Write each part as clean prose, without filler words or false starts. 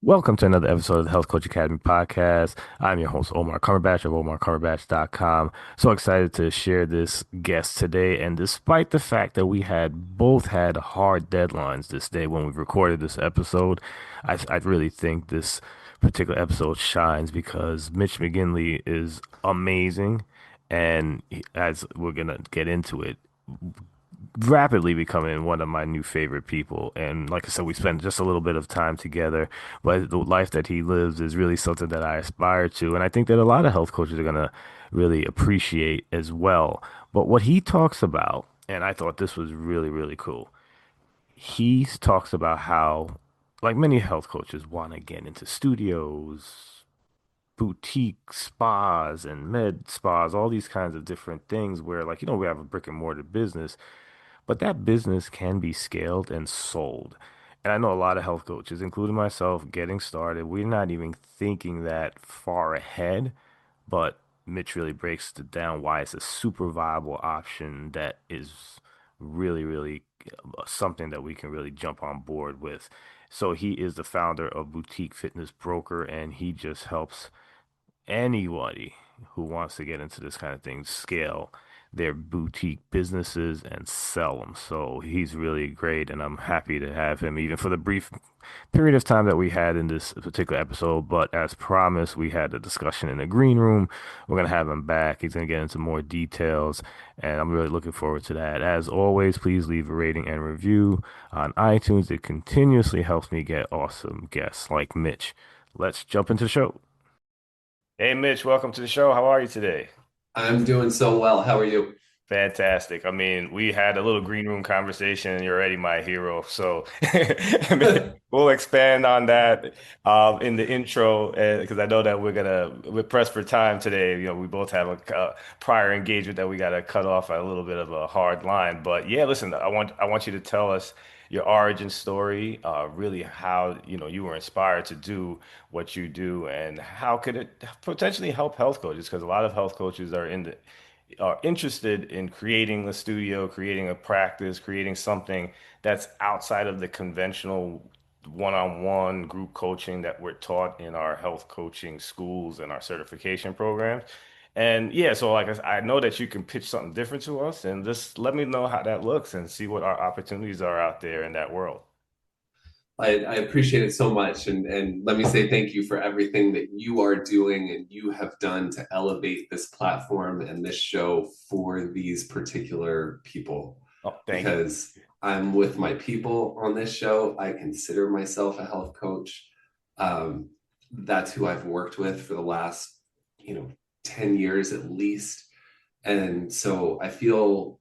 Welcome to another episode of the Health Coach Academy podcast. I'm your host, Omar Cumberbatch of omarcumberbatch.com. So excited to share this guest today. And despite the fact that we had both had hard deadlines this day when we recorded this episode, I really think this particular episode shines because Mitch McGinley is amazing. And as we're going to get into it, rapidly becoming one of my new favorite people. And like I said, we spent just a little bit of time together, but the life that he lives is really something that I aspire to. And I think that a lot of health coaches are going to really appreciate as well. But what he talks about, and I thought this was really, really cool, he talks about how, like many health coaches, want to get into studios, boutique spas, and med spas, all these kinds of different things where, like, we have a brick and mortar business but that business can be scaled and sold. And I know a lot of health coaches, including myself, getting started, we're not even thinking that far ahead. But Mitch really breaks it down why it's a super viable option that is really, really something that we can really jump on board with. So he is the founder of Boutique Fitness Broker, and he just helps anybody who wants to get into this kind of thing scale their boutique businesses and sell them. So he's really great, and I'm happy to have him, even for the brief period of time that we had in this particular episode. But as promised, we had a discussion in the green room. We're going to have him back. He's going to get into more details, and I'm really looking forward to that. As always, please leave a rating and review on iTunes. It continuously helps me get awesome guests like Mitch. Let's jump into the show. Hey Mitch, welcome to the show. How are you today? I'm doing so well. How are you? Fantastic. I mean, we had a little green room conversation, and you're already my hero. So I mean, we'll expand on that in the intro because I know that we're pressed for time today. We both have a prior engagement that we got to cut off at a little bit of a hard line. But yeah, listen, I want you to tell us your origin story, really how you were inspired to do what you do, and how could it potentially help health coaches? Because a lot of health coaches are interested in creating a studio, creating a practice, creating something that's outside of the conventional one-on-one group coaching that we're taught in our health coaching schools and our certification programs. And yeah, so like I know that you can pitch something different to us, and just let me know how that looks and see what our opportunities are out there in that world. I appreciate it so much. And let me say thank you for everything that you are doing and you have done to elevate this platform and this show for these particular people. Oh, thank you. Because I'm with my people on this show. I consider myself a health coach. Um, that's who I've worked with for the last, you know, 10 years at least. And so I feel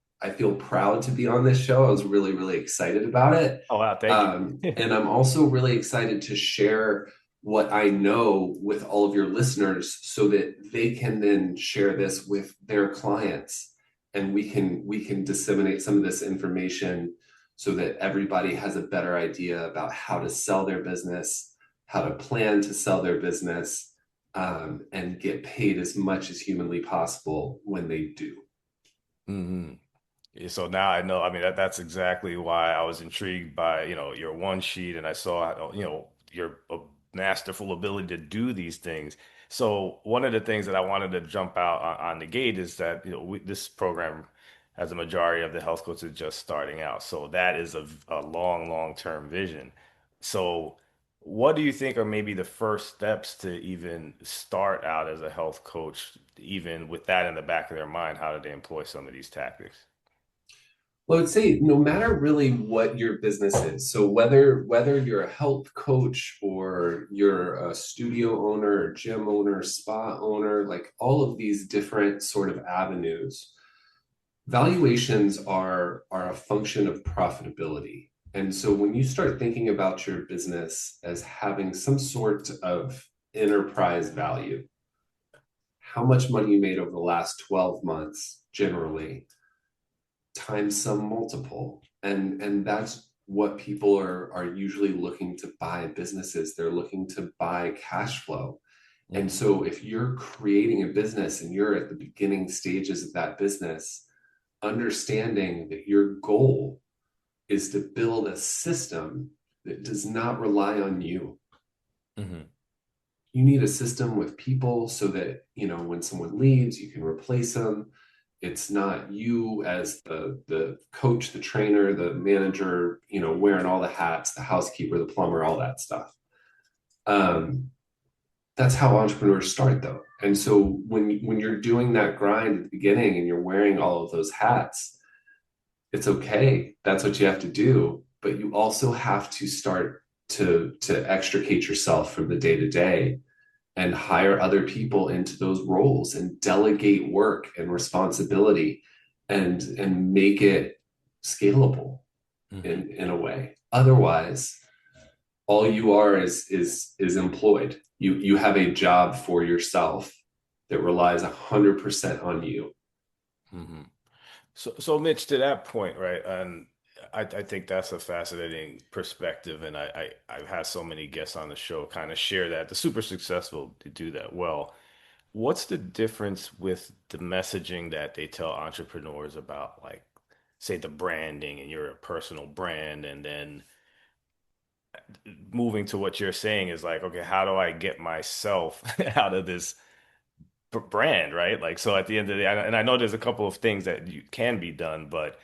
proud to be on this show. I was really, really excited about it. Oh, wow, thank you. And I'm also really excited to share what I know with all of your listeners so that they can then share this with their clients and we can disseminate some of this information so that everybody has a better idea about how to sell their business, how to plan to sell their business, and get paid as much as humanly possible when they do. hmm Yeah, so now I know, I mean, that's exactly why I was intrigued by, your one sheet and I saw, your masterful ability to do these things. So one of the things that I wanted to jump out on the gate is that, this program has a majority of the health coaches just starting out. So that is a long, long-term vision. So what do you think are maybe the first steps to even start out as a health coach, even with that in the back of their mind? How do they employ some of these tactics? Well, I would say no matter really what your business is, so whether you're a health coach or you're a studio owner, or gym owner, spa owner, like all of these different sort of avenues, valuations are a function of profitability. And so when you start thinking about your business as having some sort of enterprise value, how much money you made over the last 12 months generally times some multiple, and that's what people are usually looking to buy businesses. They're looking to buy cash flow. And Mhm. so if you're creating a business and you're at the beginning stages of that business, understanding that your goal is to build a system that does not rely on you, Hmm. You need a system with people so that, when someone leaves, you can replace them. It's not you as the coach, the trainer, the manager, wearing all the hats, the housekeeper, the plumber, all that stuff. Um, that's how entrepreneurs start though. And so when you're doing that grind at the beginning and you're wearing all of those hats, it's okay. That's what you have to do. But you also have to start to extricate yourself from the day to day and hire other people into those roles and delegate work and responsibility and make it scalable Hmm. in a way. Otherwise, all you are is employed. You have a job for yourself that relies 100% on you. Hmm. So Mitch, to that point, right? And I think that's a fascinating perspective, and I've had so many guests on the show kind of share that. The super successful to do that well. What's the difference with the messaging that they tell entrepreneurs about, like, say, the branding and you're a personal brand, and then moving to what you're saying is like, okay, how do I get myself out of this brand, right? Like, so at the end of the day, and I know there's a couple of things that you can be done, but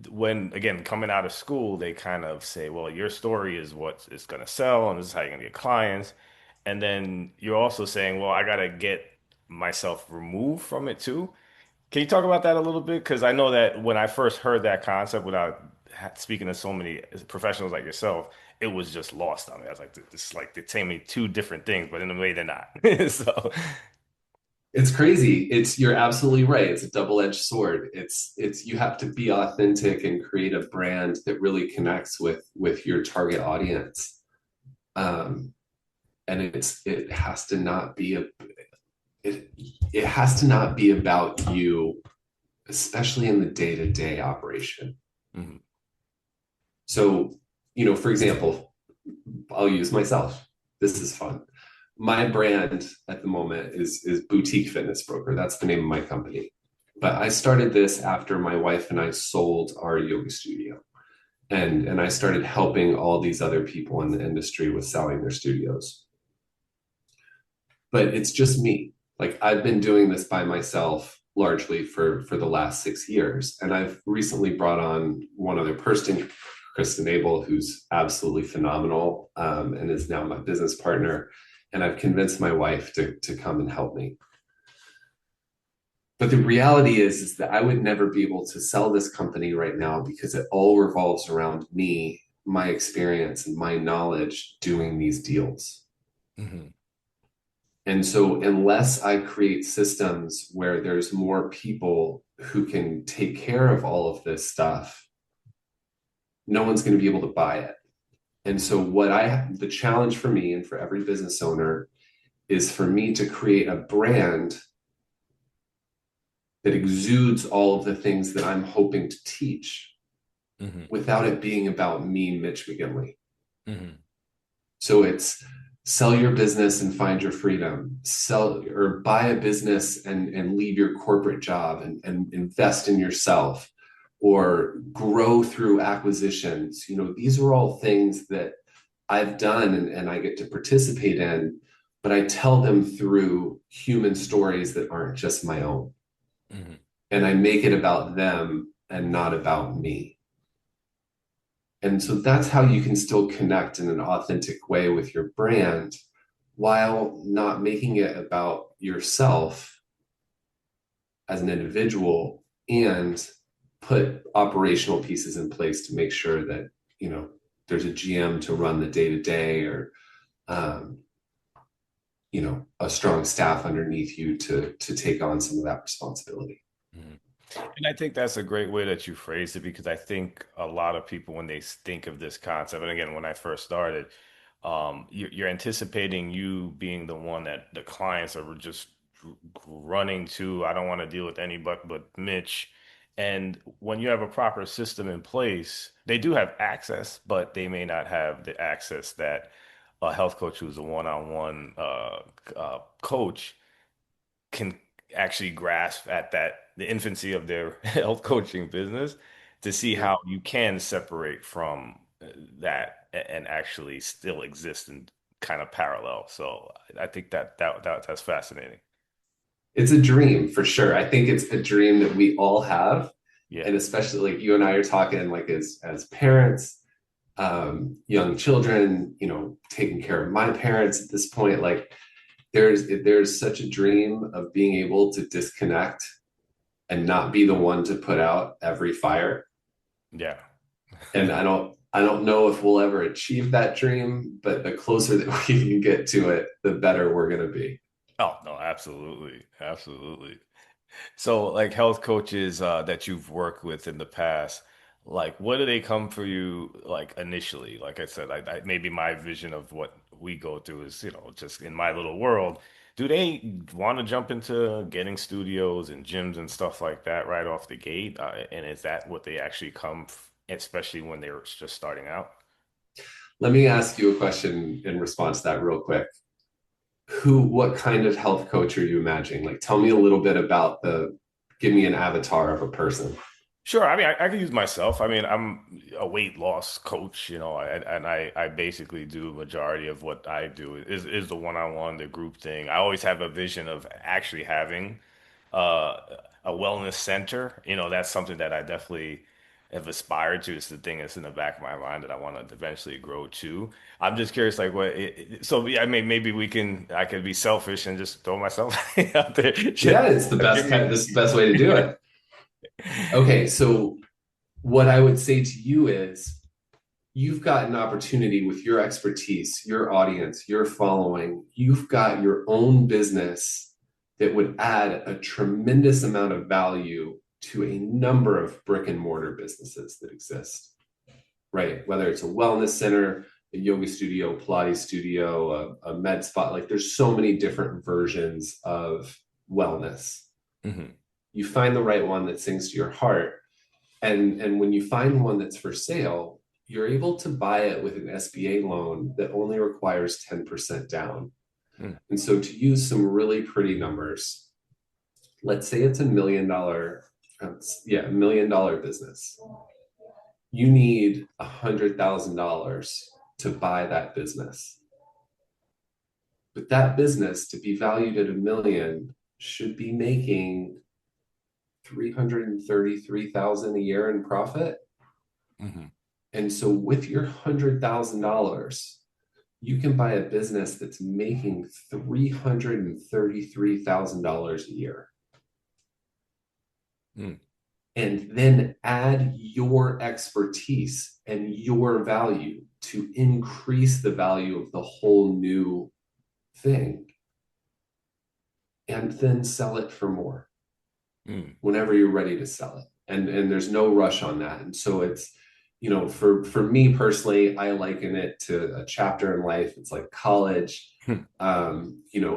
when, again, coming out of school, they kind of say, well, your story is what is going to sell, and this is how you're going to get clients. And then you're also saying, well, I got to get myself removed from it too. Can you talk about that a little bit? Because I know that when I first heard that concept, without speaking to so many professionals like yourself, it was just lost on me. I was like, this is like they're telling me two different things, but in a way they're not. So, It's crazy. You're absolutely right. It's a double-edged sword. It's you have to be authentic and create a brand that really connects with your target audience. Um, and it has to not be it it has to not be about you, especially in the day-to-day operation. mhm, So, for example, I'll use myself. This is fun. My brand at the moment is Boutique Fitness Broker. That's the name of my company. But I started this after my wife and I sold our yoga studio. And I started helping all these other people in the industry with selling their studios. But it's just me. Like I've been doing this by myself largely for the last 6 years. And I've recently brought on one other person, Kristen Abel, who's absolutely phenomenal, and is now my business partner. And I've convinced my wife to come and help me. But the reality is that I would never be able to sell this company right now because it all revolves around me, my experience, and my knowledge doing these deals. mhm, And so, unless I create systems where there's more people who can take care of all of this stuff, no one's going to be able to buy it. And so, the challenge for me and for every business owner is for me to create a brand that exudes all of the things that I'm hoping to teach mhm, without it being about me, Mitch McGinley. mhm, So it's sell your business and find your freedom, sell or buy a business and leave your corporate job and invest in yourself or grow through acquisitions. These are all things that I've done and I get to participate in, but I tell them through human stories that aren't just my own. mhm. And I make it about them and not about me. And so that's how you can still connect in an authentic way with your brand while not making it about yourself as an individual and put operational pieces in place to make sure that, you know, there's a GM to run the day to day or, um, a strong staff underneath you to take on some of that responsibility. Mhm. And I think that's a great way that you phrased it because I think a lot of people, when they think of this concept, and again, when I first started, you're anticipating you being the one that the clients are just running to. I don't want to deal with anybody but Mitch. And when you have a proper system in place, they do have access, but they may not have the access that a health coach who's a one-on-one coach can actually grasp at that the infancy of their health coaching business to see Yep. how you can separate from that and actually still exist kind of parallel. So I think that's fascinating. It's a dream for sure. I think it's a dream that we all have. Yeah. And especially like you and I are talking like as parents, young children, taking care of my parents at this point, like there's such a dream of being able to disconnect and not be the one to put out every fire. Yeah. And I don't know if we'll ever achieve that dream, but the closer that we can get to it, the better we're going to be. Oh, no, absolutely. Absolutely. So, like health coaches that you've worked with in the past, like what do they come for you like initially? Like I said, maybe my vision of what we go through is, just in my little world. Do they want to jump into getting studios and gyms and stuff like that right off the gate? And is that what they actually especially when they're just starting out? Let me ask you a question in response to that real quick. What kind of health coach are you imagining? Like, tell me a little bit about give me an avatar of a person. Sure. I mean, I could use myself. I mean, I'm a weight loss coach, and I basically do a majority of what I do is the one-on-one, the group thing. I always have a vision of actually having uh, a wellness center. That's something that I definitely have aspired to. It's the thing that's in the back of my mind that I want to eventually grow to. I'm just curious, like, so yeah, I mean, maybe I could be selfish and just throw myself out there. Yeah, it's the Give best kind. me. This is the best way to do it. Okay, so what I would say to you is you've got an opportunity with your expertise, your audience, your following. You've got your own business that would add a tremendous amount of value to a number of brick and mortar businesses that exist, right? Whether it's a wellness center, a yoga studio, Pilates studio, a med spa, like there's so many different versions of wellness. Mhm. You find the right one that sings to your heart. And when you find one that's for sale, you're able to buy it with an SBA loan that only requires 10% down. Mm, And so to use some really pretty numbers, let's say it's $1 million, yeah, $1 million business. You need $100,000 to buy that business. But that business to be valued at 1 million should be making 333,000 a year in profit. mhm. And so with your $100,000, you can buy a business that's making $333,000 a year Mm, and then add your expertise and your value to increase the value of the whole new thing and then sell it for more mm. whenever you're ready to sell it. And there's no rush on that. And so it's, for me personally, I liken it to a chapter in life. It's like college. Hmm.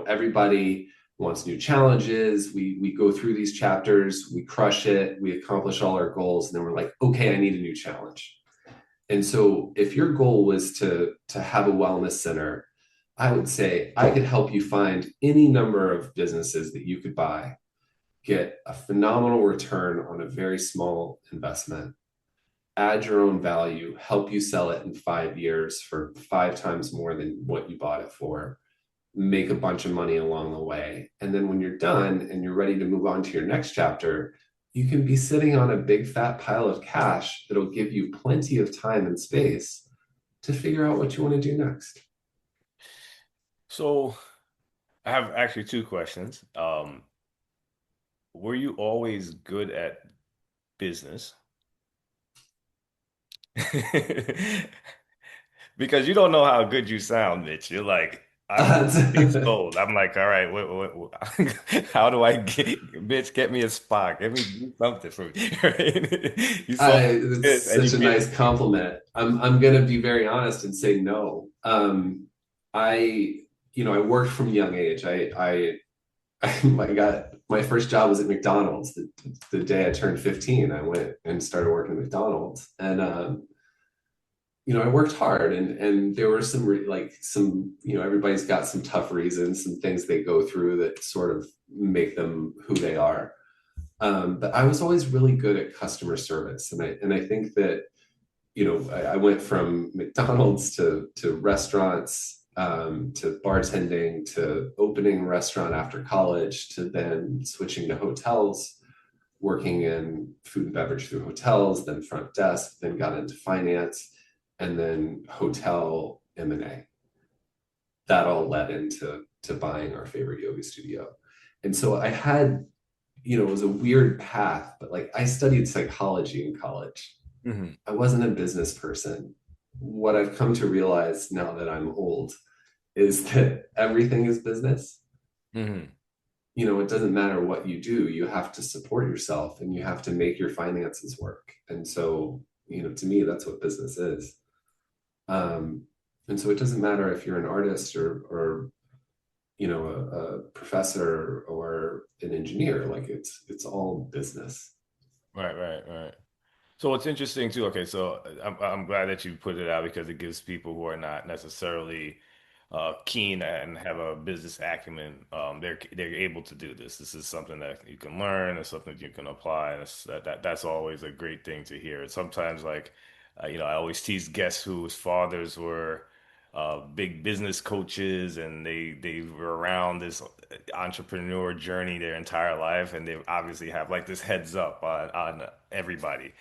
Everybody wants new challenges. We go through these chapters, we crush it, we accomplish all our goals, and then we're like, okay, I need a new challenge. And so if your goal was to have a wellness center, I would say I could help you find any number of businesses that you could buy, get a phenomenal return on a very small investment, add your own value, help you sell it in 5 years for 5 times more than what you bought it for, make a bunch of money along the way. And then when you're done and you're ready to move on to your next chapter, you can be sitting on a big fat pile of cash that'll give you plenty of time and space to figure out what you want to do next. So I have actually two questions. Were you always good at business? Because you don't know how good you sound, Mitch. You're like, I'm getting sold. I'm like, all right, how do I get me a spot, get me do something for me. Right? You sold It's this, and you such a get. nice compliment. I'm gonna be very honest and say no. I I worked from a young age. I got my first job was at McDonald's. The day I turned 15, I went and started working at McDonald's, and I worked hard, and there were some everybody's got some tough reasons, some things they go through that sort of make them who they are. But I was always really good at customer service, and I think that I went from McDonald's to restaurants, to bartending, to opening a restaurant after college, to then switching to hotels, working in food and beverage through hotels, then front desk, then got into finance, and then hotel M&A. That all led into buying our favorite yoga studio. And so I had, it was a weird path, but like I studied psychology in college. Hmm. I wasn't a business person. What I've come to realize now that I'm old is that everything is business. Hmm. It doesn't matter what you do, you have to support yourself and you have to make your finances work. And so, to me, that's what business is. Um, and so it doesn't matter if you're an artist or a professor or an engineer, like it's all business. Right, right, right. So what's interesting too, okay, so I'm glad that you put it out because it gives people who are not necessarily keen and have a business acumen, they're able to do this. This is something that you can learn, it's something you can apply, and that's always a great thing to hear. Sometimes like I always tease guests whose fathers were big business coaches and they were around this entrepreneur journey their entire life, and they obviously have like this heads up on everybody.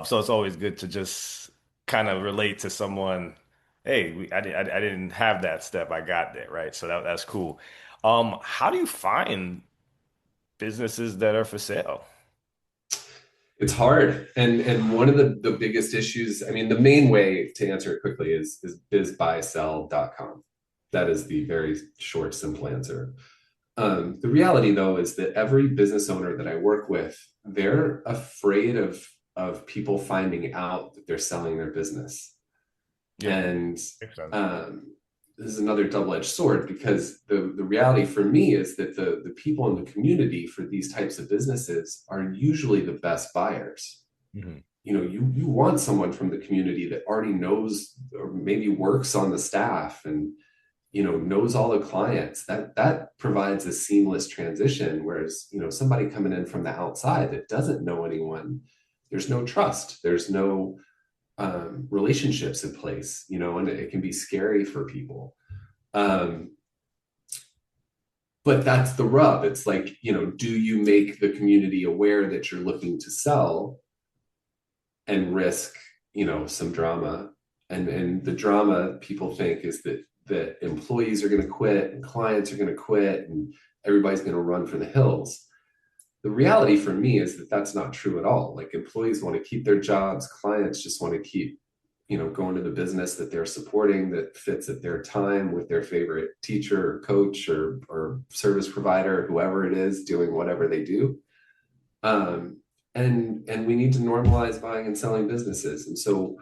So it's always good to just kind of relate to someone. Hey, I didn't have that step. I got there, right? So that's cool. How do you find businesses that are for sale? It's hard. And one of the biggest issues, I mean, the main way to answer it quickly is bizbuysell.com. That is the very short, simple answer. The reality, though, is that every business owner that I work with, they're afraid of people finding out that they're selling their business. Yeah, And makes sense. this is another double-edged sword because the reality for me is that the people in the community for these types of businesses are usually the best buyers. Hmm. You want someone from the community that already knows or maybe works on the staff and knows all the clients. That provides a seamless transition, whereas somebody coming in from the outside that doesn't know anyone, there's no trust, there's no relationships in place, and it can be scary for people. um, but that's the rub. It's like, do you make the community aware that you're looking to sell and risk some drama? And the drama people think is that employees are going to quit and clients are going to quit and everybody's going to run for the hills. The reality for me is that that's not true at all. Like, employees want to keep their jobs, clients just want to keep going to the business that they're supporting, that fits at their time with their favorite teacher or coach or service provider, whoever it is doing whatever they do. um, and we need to normalize buying and selling businesses. And so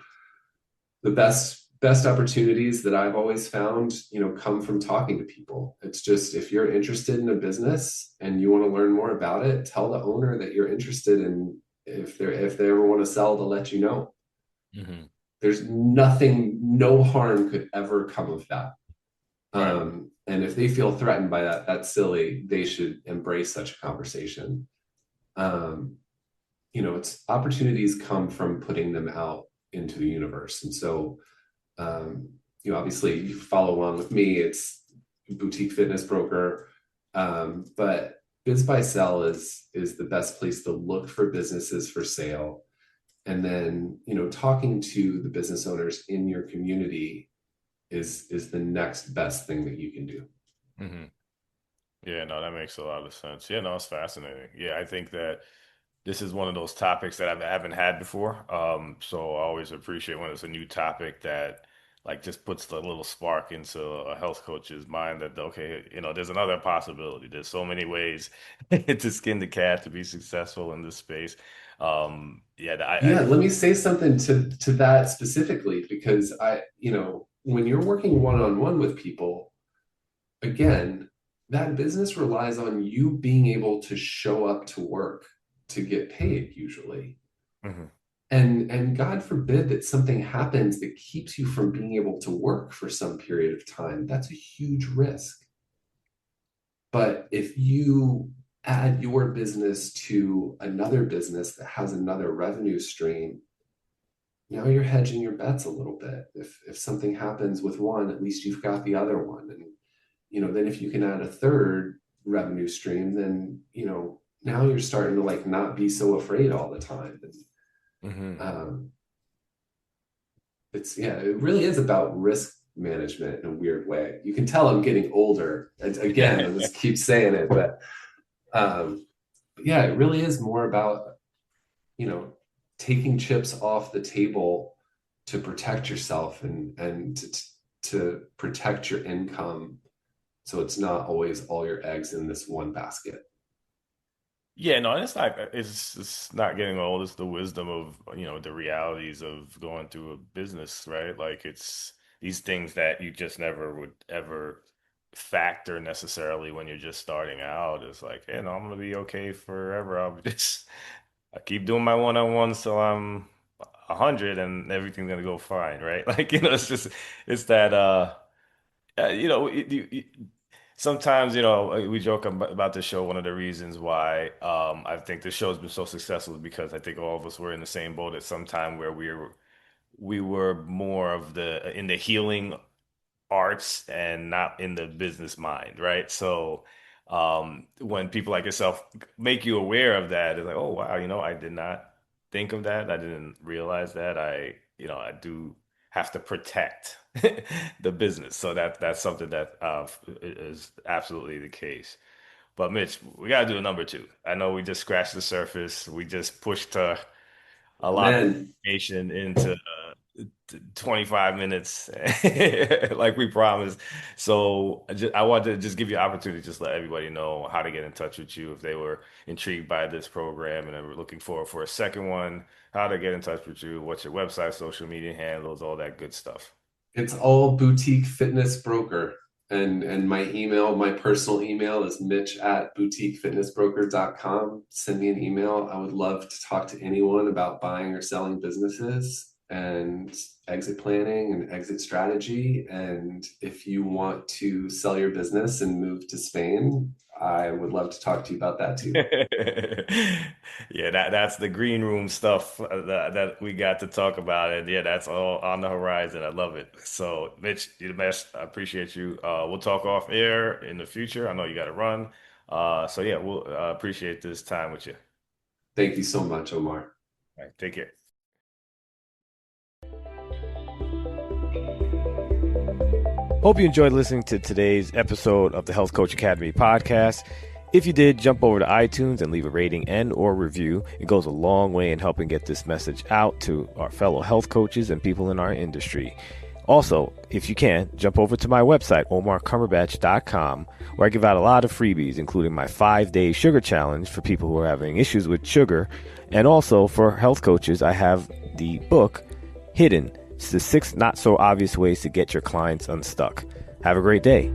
the best opportunities that I've always found, come from talking to people. It's just, if you're interested in a business and you want to learn more about it, tell the owner that you're interested in. If they ever want to sell, to let you know. Hmm. There's nothing, no harm could ever come of that. Right. And if they feel threatened by that, that's silly. They should embrace such a conversation. Um, it's opportunities come from putting them out into the universe. And so, um, obviously you follow along with me, it's boutique fitness broker. But Biz by Sell is the best place to look for businesses for sale. And then, talking to the business owners in your community is the next best thing that you can do. Hmm. Yeah, no, that makes a lot of sense. Yeah, no, it's fascinating. Yeah, I think that this is one of those topics that I haven't had before. So I always appreciate when it's a new topic that like just puts the little spark into a health coach's mind that okay, there's another possibility. There's so many ways to skin the cat to be successful in this space. Yeah, Yeah, let me say something to that specifically, because when you're working one-on-one with people, again, that business relies on you being able to show up to work to get paid usually. Mhm. And God forbid that something happens that keeps you from being able to work for some period of time. That's a huge risk. But if you add your business to another business that has another revenue stream, now you're hedging your bets a little bit. If something happens with one, at least you've got the other one. And then if you can add a third revenue stream, then now you're starting to like not be so afraid all the time. And Hmm. um, it really is about risk management in a weird way. You can tell I'm getting older. And again, I just keep saying it, um, but yeah, it really is more about you know taking chips off the table to protect yourself and to protect your income, so it's not always all your eggs in this one basket. Yeah, no, it's not getting old. It's the wisdom of, the realities of going through a business, right? Like it's these things that you just never would ever factor necessarily when you're just starting out. It's like, I'm gonna be okay forever. I keep doing my one-on-ones till I'm 100 and everything's gonna go fine, right? Like, it's that sometimes, we joke about the show. One of the reasons why I think the show's been so successful is because I think all of us were in the same boat at some time where we were more of the in the healing arts and not in the business mind, right? So when people like yourself make you aware of that, it's like, oh wow, I did not think of that. I didn't realize that. I do have to protect the business. So that's something that is absolutely the case. But Mitch, we gotta do a number two. I know we just scratched the surface. We just pushed a lot of Man, information into 25 minutes like we promised. So I wanted to just give you an opportunity to just let everybody know how to get in touch with you if they were intrigued by this program and they were looking forward for a second one, how to get in touch with you, what's your website, social media handles, all that good stuff. it's all boutique fitness broker. And my personal email is mitch at boutiquefitnessbroker.com. Send me an email. I would love to talk to anyone about buying or selling businesses and exit planning and exit strategy. And if you want to sell your business and move to Spain, I would love to talk to you about that too. Yeah, that's the green room stuff that we got to talk about. And yeah, that's all on the horizon. I love it. So, Mitch, you're the best. I appreciate you. We'll talk off air in the future. I know you got to run. So yeah, we'll appreciate this time with you. Thank you so much, Omar. All right, take care. Hope you enjoyed listening to today's episode of the Health Coach Academy podcast. If you did, jump over to iTunes and leave a rating and or review. It goes a long way in helping get this message out to our fellow health coaches and people in our industry. Also, if you can, jump over to my website, omarcumberbatch.com, where I give out a lot of freebies, including my 5-day sugar challenge for people who are having issues with sugar. And also for health coaches, I have the book, Hidden. It's the 6 not so obvious ways to get your clients unstuck. Have a great day.